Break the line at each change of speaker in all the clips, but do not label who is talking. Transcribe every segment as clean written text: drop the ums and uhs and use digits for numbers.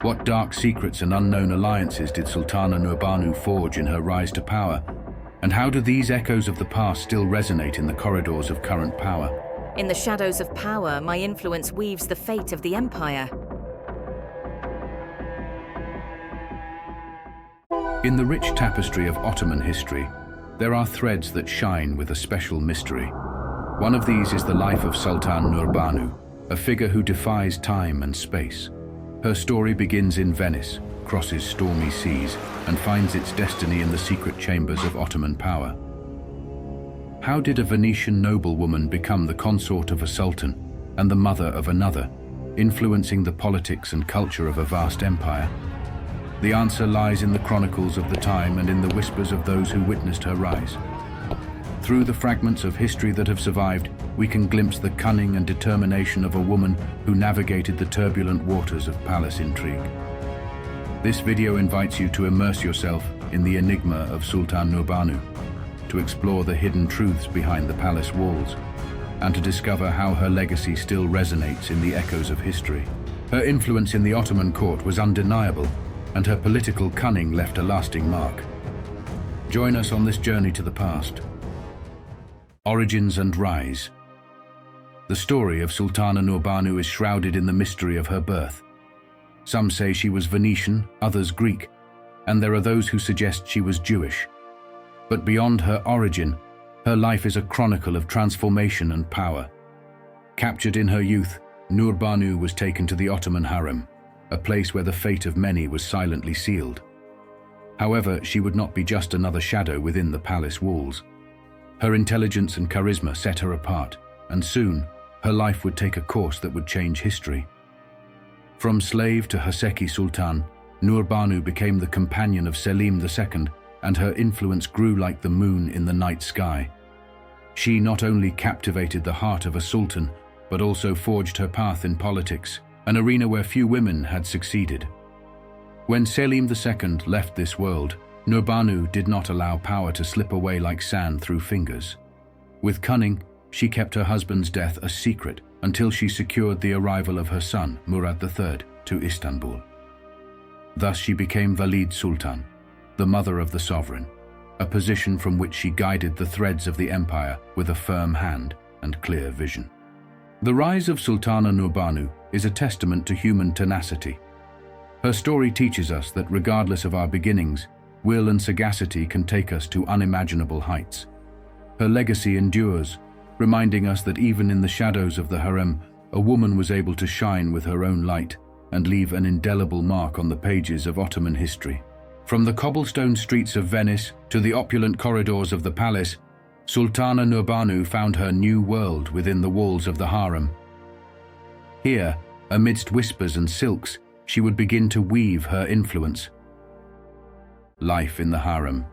What dark secrets and unknown alliances did Sultana Nurbanu forge in her rise to power? And how do these echoes of the past still resonate in the corridors of current power?
In the shadows of power, my influence weaves the fate of the empire.
In the rich tapestry of Ottoman history, there are threads that shine with a special mystery. One of these is the life of Sultan Nurbanu, a figure who defies time and space. Her story begins in Venice, crosses stormy seas, and finds its destiny in the secret chambers of Ottoman power. How did a Venetian noblewoman become the consort of a sultan and the mother of another, influencing the politics and culture of a vast empire? The answer lies in the chronicles of the time and in the whispers of those who witnessed her rise. Through the fragments of history that have survived, we can glimpse the cunning and determination of a woman who navigated the turbulent waters of palace intrigue. This video invites you to immerse yourself in the enigma of Sultan Nurbanu, to explore the hidden truths behind the palace walls, and to discover how her legacy still resonates in the echoes of history. Her influence in the Ottoman court was undeniable, and her political cunning left a lasting mark. Join us on this journey to the past. Origins and rise. The story of Sultana Nurbanu is shrouded in the mystery of her birth. Some say she was Venetian, others Greek, and there are those who suggest she was Jewish. But beyond her origin, her life is a chronicle of transformation and power. Captured in her youth, Nurbanu was taken to the Ottoman harem, a place where the fate of many was silently sealed. However, she would not be just another shadow within the palace walls. Her intelligence and charisma set her apart, and soon, her life would take a course that would change history. From slave to Haseki Sultan, Nurbanu became the companion of Selim II, and her influence grew like the moon in the night sky. She not only captivated the heart of a sultan, but also forged her path in politics, an arena where few women had succeeded. When Selim II left this world, Nurbanu did not allow power to slip away like sand through fingers. With cunning, she kept her husband's death a secret until she secured the arrival of her son, Murad III, to Istanbul. Thus she became Valide Sultan, the mother of the sovereign, a position from which she guided the threads of the empire with a firm hand and clear vision. The rise of Sultana Nurbanu is a testament to human tenacity. Her story teaches us that regardless of our beginnings, will and sagacity can take us to unimaginable heights. Her legacy endures, reminding us that even in the shadows of the harem, a woman was able to shine with her own light and leave an indelible mark on the pages of Ottoman history. From the cobblestone streets of Venice to the opulent corridors of the palace, Sultana Nurbanu found her new world within the walls of the harem. Here, amidst whispers and silks, she would begin to weave her influence. Life in the harem.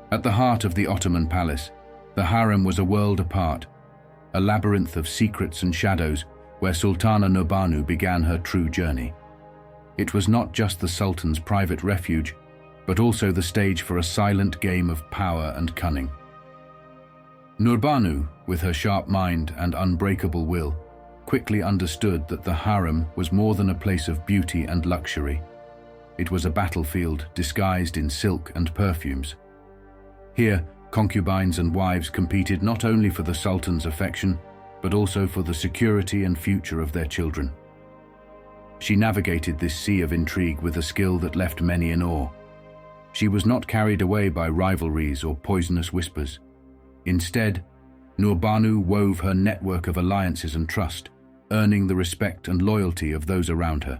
At the heart of the Ottoman palace, the harem was a world apart, a labyrinth of secrets and shadows where Sultana Nurbanu began her true journey. It was not just the Sultan's private refuge, but also the stage for a silent game of power and cunning. Nurbanu, with her sharp mind and unbreakable will, quickly understood that the harem was more than a place of beauty and luxury. It was a battlefield disguised in silk and perfumes. Here, concubines and wives competed not only for the Sultan's affection, but also for the security and future of their children. She navigated this sea of intrigue with a skill that left many in awe. She was not carried away by rivalries or poisonous whispers. Instead, Nurbanu wove her network of alliances and trust, earning the respect and loyalty of those around her.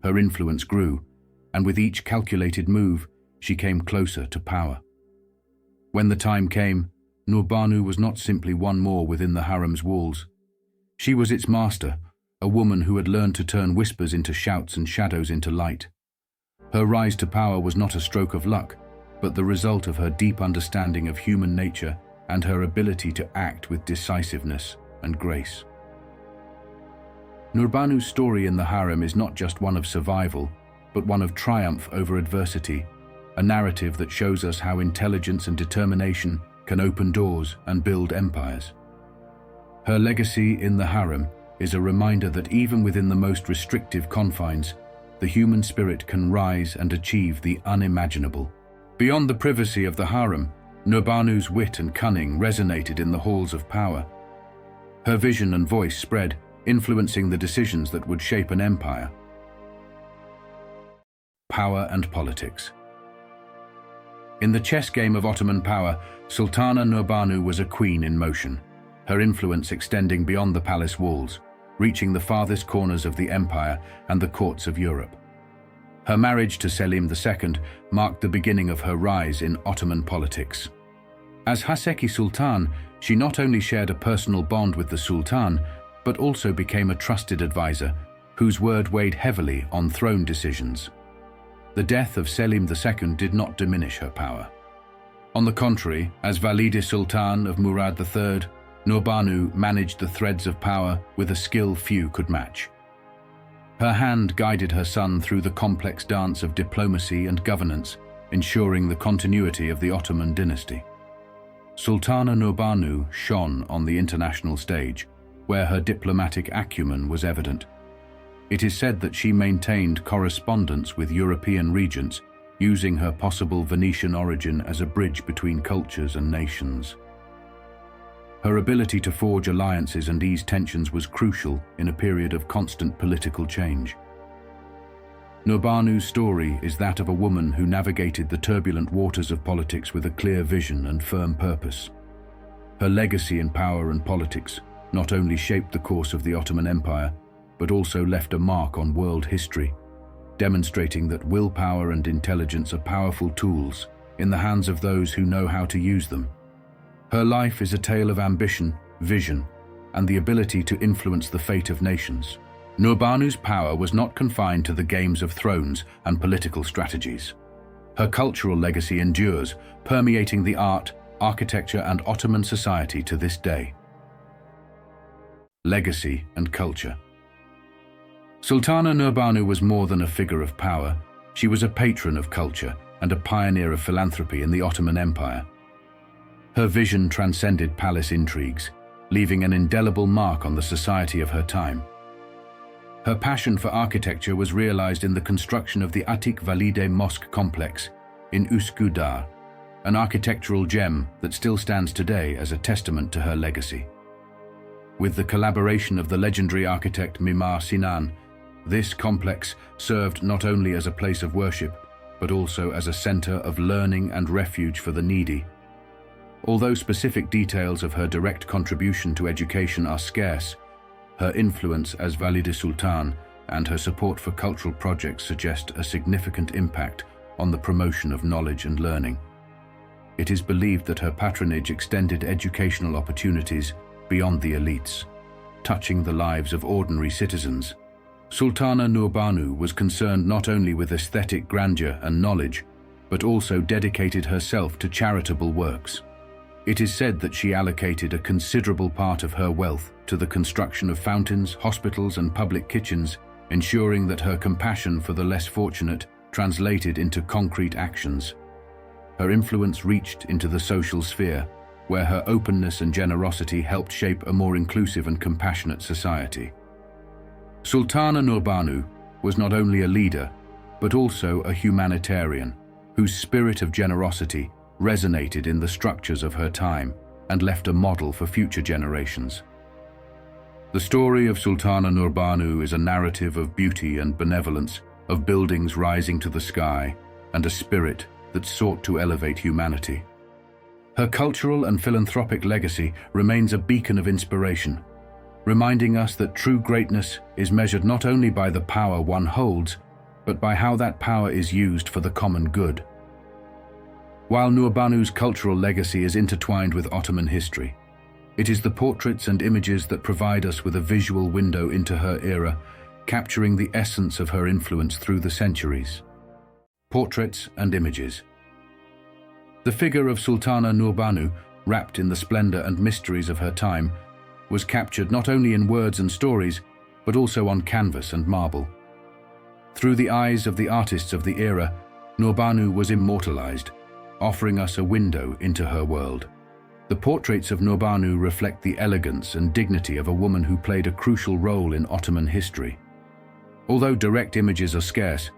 Her influence grew, and with each calculated move, she came closer to power. When the time came, Nurbanu was not simply one more within the harem's walls. She was its master, a woman who had learned to turn whispers into shouts and shadows into light. Her rise to power was not a stroke of luck, but the result of her deep understanding of human nature and her ability to act with decisiveness and grace. Nurbanu's story in the harem is not just one of survival, but one of triumph over adversity, a narrative that shows us how intelligence and determination can open doors and build empires. Her legacy in the harem is a reminder that even within the most restrictive confines, the human spirit can rise and achieve the unimaginable. Beyond the privacy of the harem, Nurbanu's wit and cunning resonated in the halls of power. Her vision and voice spread, influencing the decisions that would shape an empire. Power and politics. In the chess game of Ottoman power, Sultana Nurbanu was a queen in motion, her influence extending beyond the palace walls, reaching the farthest corners of the empire and the courts of Europe. Her marriage to Selim II marked the beginning of her rise in Ottoman politics. As Haseki Sultan, she not only shared a personal bond with the Sultan, but also became a trusted advisor, whose word weighed heavily on throne decisions. The death of Selim II did not diminish her power. On the contrary, as Valide Sultan of Murad III, Nurbanu managed the threads of power with a skill few could match. Her hand guided her son through the complex dance of diplomacy and governance, ensuring the continuity of the Ottoman dynasty. Sultana Nurbanu shone on the international stage, where her diplomatic acumen was evident. It is said that she maintained correspondence with European regents, using her possible Venetian origin as a bridge between cultures and nations. Her ability to forge alliances and ease tensions was crucial in a period of constant political change. Nurbanu's story is that of a woman who navigated the turbulent waters of politics with a clear vision and firm purpose. Her legacy in power and politics not only shaped the course of the Ottoman Empire, but also left a mark on world history, demonstrating that willpower and intelligence are powerful tools in the hands of those who know how to use them. Her life is a tale of ambition, vision, and the ability to influence the fate of nations. Nurbanu's power was not confined to the games of thrones and political strategies. Her cultural legacy endures, permeating the art, architecture, and Ottoman society to this day. Legacy and culture. Sultana Nurbanu was more than a figure of power. She was a patron of culture and a pioneer of philanthropy in the Ottoman Empire. Her vision transcended palace intrigues, leaving an indelible mark on the society of her time. Her passion for architecture was realized in the construction of the Atik Valide Mosque complex in Üsküdar, an architectural gem that still stands today as a testament to her legacy. With the collaboration of the legendary architect Mimar Sinan, this complex served not only as a place of worship, but also as a center of learning and refuge for the needy. Although specific details of her direct contribution to education are scarce, her influence as Valide Sultan and her support for cultural projects suggest a significant impact on the promotion of knowledge and learning. It is believed that her patronage extended educational opportunities beyond the elites, touching the lives of ordinary citizens. Sultana Nurbanu was concerned not only with aesthetic grandeur and knowledge, but also dedicated herself to charitable works. It is said that she allocated a considerable part of her wealth to the construction of fountains, hospitals, and public kitchens, ensuring that her compassion for the less fortunate translated into concrete actions. Her influence reached into the social sphere, where her openness and generosity helped shape a more inclusive and compassionate society. Sultana Nurbanu was not only a leader, but also a humanitarian, whose spirit of generosity resonated in the structures of her time and left a model for future generations. The story of Sultana Nurbanu is a narrative of beauty and benevolence, of buildings rising to the sky, and a spirit that sought to elevate humanity. Her cultural and philanthropic legacy remains a beacon of inspiration, reminding us that true greatness is measured not only by the power one holds, but by how that power is used for the common good. While Nurbanu's cultural legacy is intertwined with Ottoman history, it is the portraits and images that provide us with a visual window into her era, capturing the essence of her influence through the centuries. Portraits and images. The figure of Sultana Nurbanu, wrapped in the splendor and mysteries of her time, was captured not only in words and stories, but also on canvas and marble. Through the eyes of the artists of the era, Nurbanu was immortalized, offering us a window into her world. The portraits of Nurbanu reflect the elegance and dignity of a woman who played a crucial role in Ottoman history. Although direct images are scarce,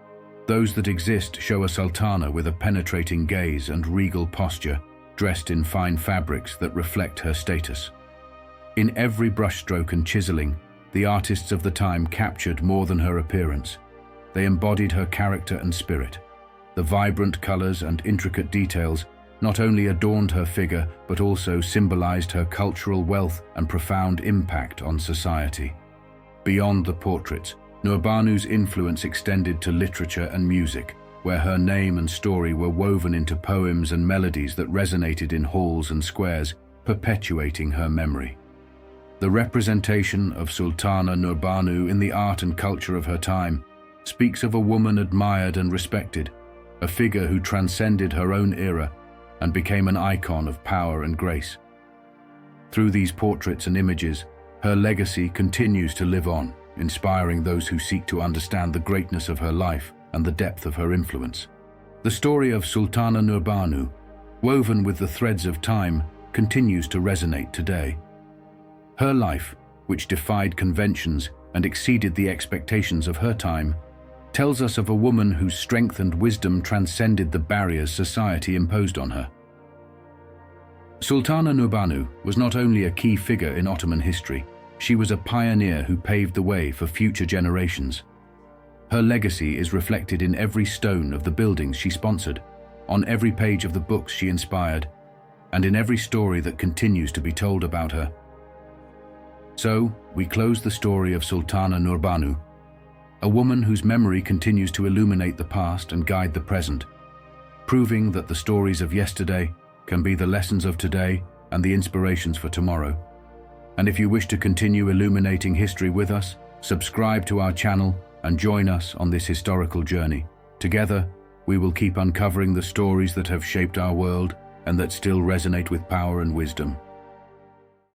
those that exist show a sultana with a penetrating gaze and regal posture, dressed in fine fabrics that reflect her status. In every brushstroke and chiseling, the artists of the time captured more than her appearance. They embodied her character and spirit. The vibrant colors and intricate details not only adorned her figure, but also symbolized her cultural wealth and profound impact on society. Beyond the portraits, Nurbanu's influence extended to literature and music, where her name and story were woven into poems and melodies that resonated in halls and squares, perpetuating her memory. The representation of Sultana Nurbanu in the art and culture of her time speaks of a woman admired and respected, a figure who transcended her own era and became an icon of power and grace. Through these portraits and images, her legacy continues to live on, inspiring those who seek to understand the greatness of her life and the depth of her influence. The story of Sultana Nurbanu, woven with the threads of time, continues to resonate today. Her life, which defied conventions and exceeded the expectations of her time, tells us of a woman whose strength and wisdom transcended the barriers society imposed on her. Sultana Nurbanu was not only a key figure in Ottoman history, she was a pioneer who paved the way for future generations. Her legacy is reflected in every stone of the buildings she sponsored, on every page of the books she inspired, and in every story that continues to be told about her. So, we close the story of Sultana Nurbanu, a woman whose memory continues to illuminate the past and guide the present, proving that the stories of yesterday can be the lessons of today and the inspirations for tomorrow. And if you wish to continue illuminating history with us, subscribe to our channel and join us on this historical journey. Together, we will keep uncovering the stories that have shaped our world and that still resonate with power and wisdom.